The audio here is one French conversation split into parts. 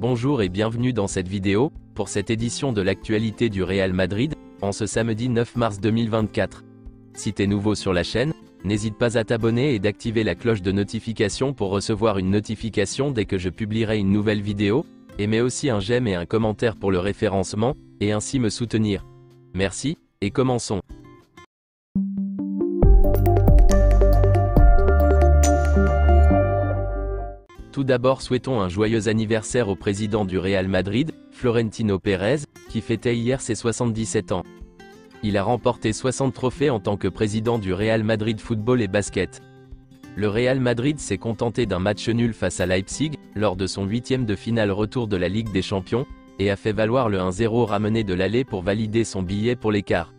Bonjour et bienvenue dans cette vidéo, pour cette édition de l'actualité du Real Madrid, en ce samedi 9 mars 2024. Si t'es nouveau sur la chaîne, n'hésite pas à t'abonner et d'activer la cloche de notification pour recevoir une notification dès que je publierai une nouvelle vidéo, et mets aussi un j'aime et un commentaire pour le référencement, et ainsi me soutenir. Merci, et commençons. Tout d'abord souhaitons un joyeux anniversaire au président du Real Madrid, Florentino Pérez, qui fêtait hier ses 77 ans. Il a remporté 60 trophées en tant que président du Real Madrid Football et Basket. Le Real Madrid s'est contenté d'un match nul face à Leipzig, lors de son 8e de finale retour de la Ligue des Champions, et a fait valoir le 1-0 ramené de l'aller pour valider son billet pour l'écart.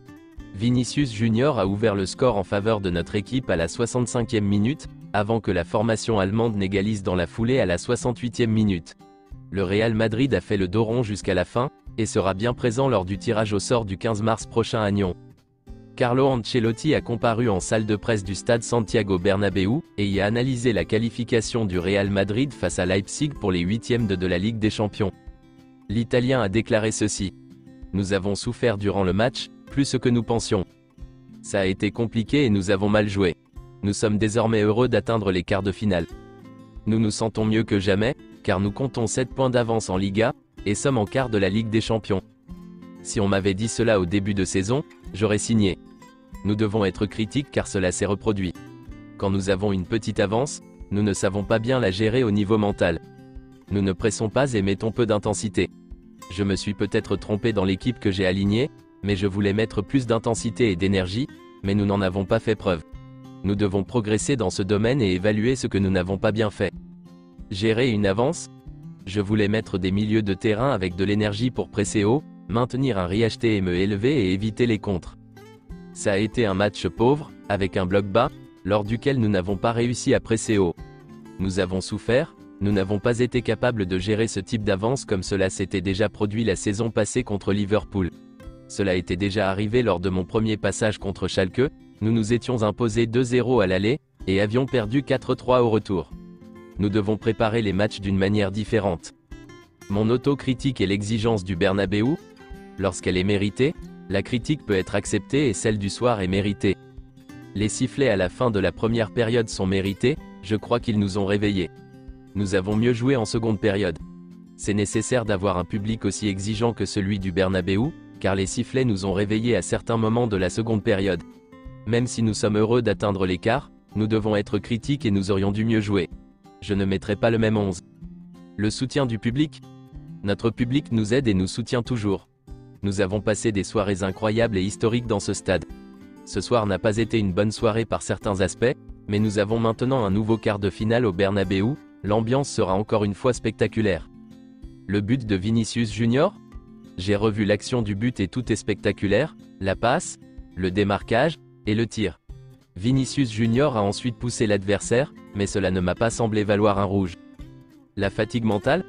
Vinicius Junior a ouvert le score en faveur de notre équipe à la 65e minute, avant que la formation allemande n'égalise dans la foulée à la 68e minute. Le Real Madrid a fait le dos rond jusqu'à la fin, et sera bien présent lors du tirage au sort du 15 mars prochain à Nyon. Carlo Ancelotti a comparu en salle de presse du stade Santiago Bernabéu, et y a analysé la qualification du Real Madrid face à Leipzig pour les 8e de la Ligue des Champions. L'Italien a déclaré ceci. « Nous avons souffert durant le match, plus que nous pensions. Ça a été compliqué et nous avons mal joué. Nous sommes désormais heureux d'atteindre les quarts de finale. Nous nous sentons mieux que jamais, car nous comptons 7 points d'avance en Liga, et sommes en quart de la Ligue des Champions. Si on m'avait dit cela au début de saison, j'aurais signé. Nous devons être critiques car cela s'est reproduit. Quand nous avons une petite avance, nous ne savons pas bien la gérer au niveau mental. Nous ne pressons pas et mettons peu d'intensité. Je me suis peut-être trompé dans l'équipe que j'ai alignée, mais je voulais mettre plus d'intensité et d'énergie, mais nous n'en avons pas fait preuve. Nous devons progresser dans ce domaine et évaluer ce que nous n'avons pas bien fait. Gérer une avance? Je voulais mettre des milieux de terrain avec de l'énergie pour presser haut, maintenir un RIHTM élevé et éviter les contres. Ça a été un match pauvre, avec un bloc bas, lors duquel nous n'avons pas réussi à presser haut. Nous avons souffert, nous n'avons pas été capables de gérer ce type d'avance comme cela s'était déjà produit la saison passée contre Liverpool. Cela était déjà arrivé lors de mon premier passage contre Schalke, nous nous étions imposés 2-0 à l'aller, et avions perdu 4-3 au retour. Nous devons préparer les matchs d'une manière différente. Mon autocritique et l'exigence du Bernabéu, lorsqu'elle est méritée, la critique peut être acceptée et celle du soir est méritée. Les sifflets à la fin de la première période sont mérités, je crois qu'ils nous ont réveillés. Nous avons mieux joué en seconde période. C'est nécessaire d'avoir un public aussi exigeant que celui du Bernabéu, car les sifflets nous ont réveillés à certains moments de la seconde période. Même si nous sommes heureux d'atteindre l'écart, nous devons être critiques et nous aurions dû mieux jouer. Je ne mettrai pas le même 11. Le soutien du public? Notre public nous aide et nous soutient toujours. Nous avons passé des soirées incroyables et historiques dans ce stade. Ce soir n'a pas été une bonne soirée par certains aspects, mais nous avons maintenant un nouveau quart de finale au Bernabéu, l'ambiance sera encore une fois spectaculaire. Le but de Vinicius Junior? J'ai revu l'action du but et tout est spectaculaire, la passe, le démarquage, et le tir. Vinicius Junior a ensuite poussé l'adversaire, mais cela ne m'a pas semblé valoir un rouge. La fatigue mentale?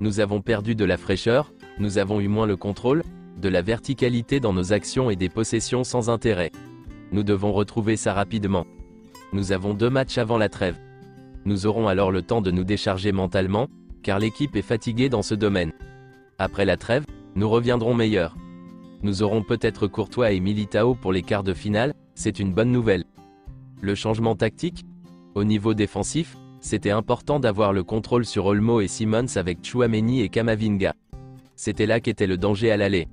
Nous avons perdu de la fraîcheur, nous avons eu moins le contrôle, de la verticalité dans nos actions et des possessions sans intérêt. Nous devons retrouver ça rapidement. Nous avons 2 matchs avant la trêve. Nous aurons alors le temps de nous décharger mentalement, car l'équipe est fatiguée dans ce domaine. Après la trêve, nous reviendrons meilleurs. Nous aurons peut-être Courtois et Militao pour les quarts de finale, c'est une bonne nouvelle. Le changement tactique? Au niveau défensif, c'était important d'avoir le contrôle sur Olmo et Simons avec Tchouaméni et Camavinga. C'était là qu'était le danger à l'aller.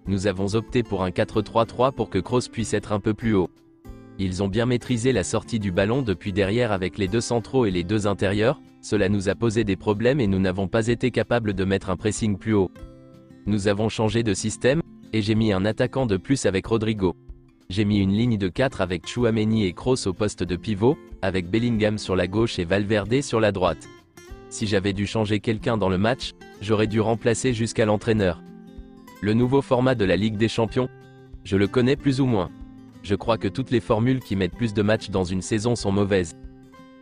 Nous avons opté pour un 4-3-3 pour que Kroos puisse être un peu plus haut. Ils ont bien maîtrisé la sortie du ballon depuis derrière avec les 2 centraux et les 2 intérieurs, cela nous a posé des problèmes et nous n'avons pas été capables de mettre un pressing plus haut. Nous avons changé de système, et j'ai mis un attaquant de plus avec Rodrigo. J'ai mis une ligne de 4 avec Tchouaméni et Kroos au poste de pivot, avec Bellingham sur la gauche et Valverde sur la droite. Si j'avais dû changer quelqu'un dans le match, j'aurais dû remplacer jusqu'à l'entraîneur. Le nouveau format de la Ligue des Champions? Je le connais plus ou moins. Je crois que toutes les formules qui mettent plus de matchs dans une saison sont mauvaises.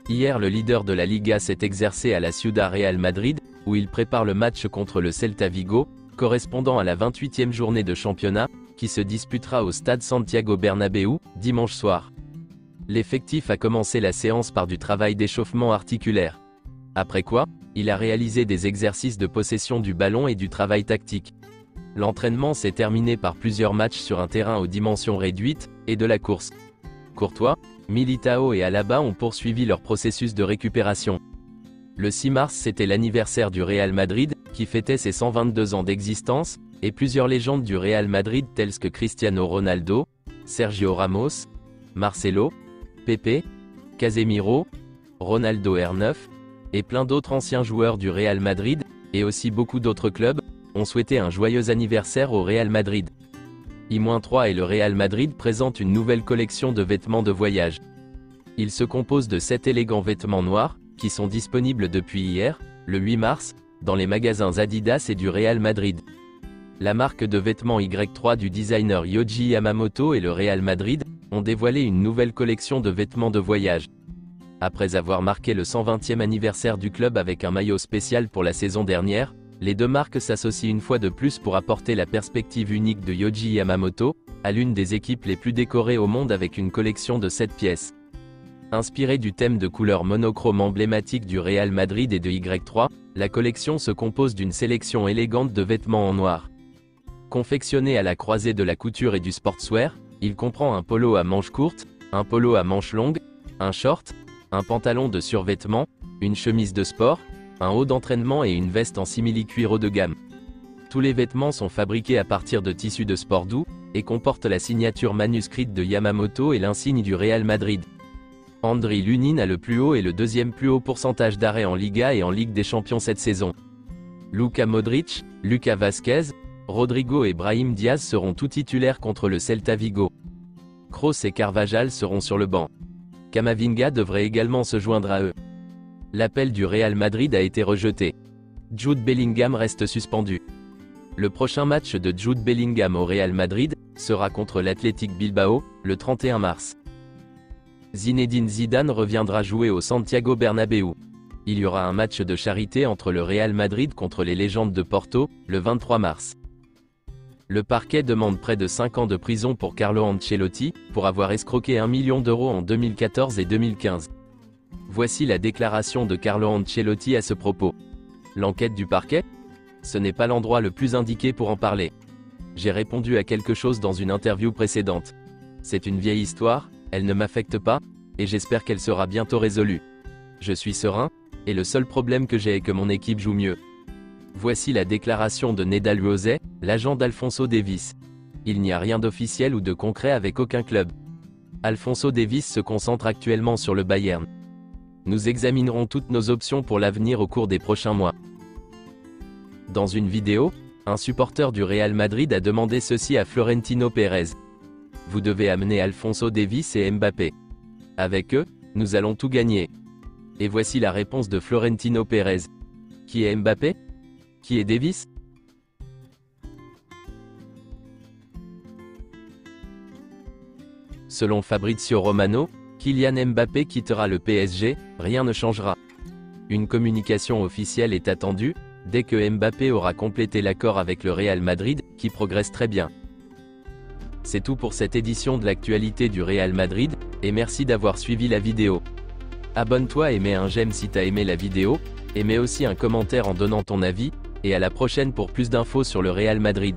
Hier le leader de la Liga s'est exercé à la Ciudad Real Madrid, où il prépare le match contre le Celta Vigo, correspondant à la 28e journée de championnat, qui se disputera au stade Santiago Bernabéu, dimanche soir. L'effectif a commencé la séance par du travail d'échauffement articulaire. Après quoi, Il a réalisé des exercices de possession du ballon et du travail tactique. L'entraînement s'est terminé par plusieurs matchs sur un terrain aux dimensions réduites, et de la course. Courtois, Militao et Alaba ont poursuivi leur processus de récupération. Le 6 mars, c'était l'anniversaire du Real Madrid, qui fêtait ses 122 ans d'existence, et plusieurs légendes du Real Madrid telles que Cristiano Ronaldo, Sergio Ramos, Marcelo, Pepe, Casemiro, Ronaldo R9, et plein d'autres anciens joueurs du Real Madrid, et aussi beaucoup d'autres clubs, ont souhaité un joyeux anniversaire au Real Madrid. I-3 et le Real Madrid présentent une nouvelle collection de vêtements de voyage. Il se compose de 7 élégants vêtements noirs, qui sont disponibles depuis hier, le 8 mars, dans les magasins Adidas et du Real Madrid. La marque de vêtements Y3 du designer Yohji Yamamoto et le Real Madrid ont dévoilé une nouvelle collection de vêtements de voyage. Après avoir marqué le 120e anniversaire du club avec un maillot spécial pour la saison dernière, les deux marques s'associent une fois de plus pour apporter la perspective unique de Yohji Yamamoto à l'une des équipes les plus décorées au monde avec une collection de 7 pièces. Inspirée du thème de couleur monochrome emblématique du Real Madrid et de Y3, la collection se compose d'une sélection élégante de vêtements en noir. Confectionné à la croisée de la couture et du sportswear, il comprend un polo à manches courtes, un polo à manches longues, un short, un pantalon de survêtement, une chemise de sport, un haut d'entraînement et une veste en simili-cuir haut de gamme. Tous les vêtements sont fabriqués à partir de tissus de sport doux, et comportent la signature manuscrite de Yamamoto et l'insigne du Real Madrid. Andriy Lunin a le plus haut et le deuxième plus haut pourcentage d'arrêts en Liga et en Ligue des Champions cette saison. Luka Modric, Lucas Vazquez, Rodrigo et Brahim Diaz seront tous titulaires contre le Celta Vigo. Kroos et Carvajal seront sur le banc. Camavinga devrait également se joindre à eux. L'appel du Real Madrid a été rejeté. Jude Bellingham reste suspendu. Le prochain match de Jude Bellingham au Real Madrid sera contre l'Athletic Bilbao, le 31 mars. Zinedine Zidane reviendra jouer au Santiago Bernabéu. Il y aura un match de charité entre le Real Madrid contre les légendes de Porto, le 23 mars. Le parquet demande près de 5 ans de prison pour Carlo Ancelotti, pour avoir escroqué 1 million d'euros en 2014 et 2015. Voici la déclaration de Carlo Ancelotti à ce propos. L'enquête du parquet ? Ce n'est pas l'endroit le plus indiqué pour en parler. J'ai répondu à quelque chose dans une interview précédente. C'est une vieille histoire, elle ne m'affecte pas, et j'espère qu'elle sera bientôt résolue. Je suis serein, et le seul problème que j'ai est que mon équipe joue mieux. Voici la déclaration de Nedal Rosé, l'agent d'Alphonso Davies. Il n'y a rien d'officiel ou de concret avec aucun club. Alphonso Davies se concentre actuellement sur le Bayern. Nous examinerons toutes nos options pour l'avenir au cours des prochains mois. Dans une vidéo, un supporter du Real Madrid a demandé ceci à Florentino Pérez. Vous devez amener Alphonso Davies et Mbappé. Avec eux, nous allons tout gagner. Et voici la réponse de Florentino Pérez. Qui est Mbappé ? Qui est Davies ? Selon Fabrizio Romano, Kylian Mbappé quittera le PSG, rien ne changera. Une communication officielle est attendue, dès que Mbappé aura complété l'accord avec le Real Madrid, qui progresse très bien. C'est tout pour cette édition de l'actualité du Real Madrid, et merci d'avoir suivi la vidéo. Abonne-toi et mets un j'aime si t'as aimé la vidéo, et mets aussi un commentaire en donnant ton avis, et à la prochaine pour plus d'infos sur le Real Madrid.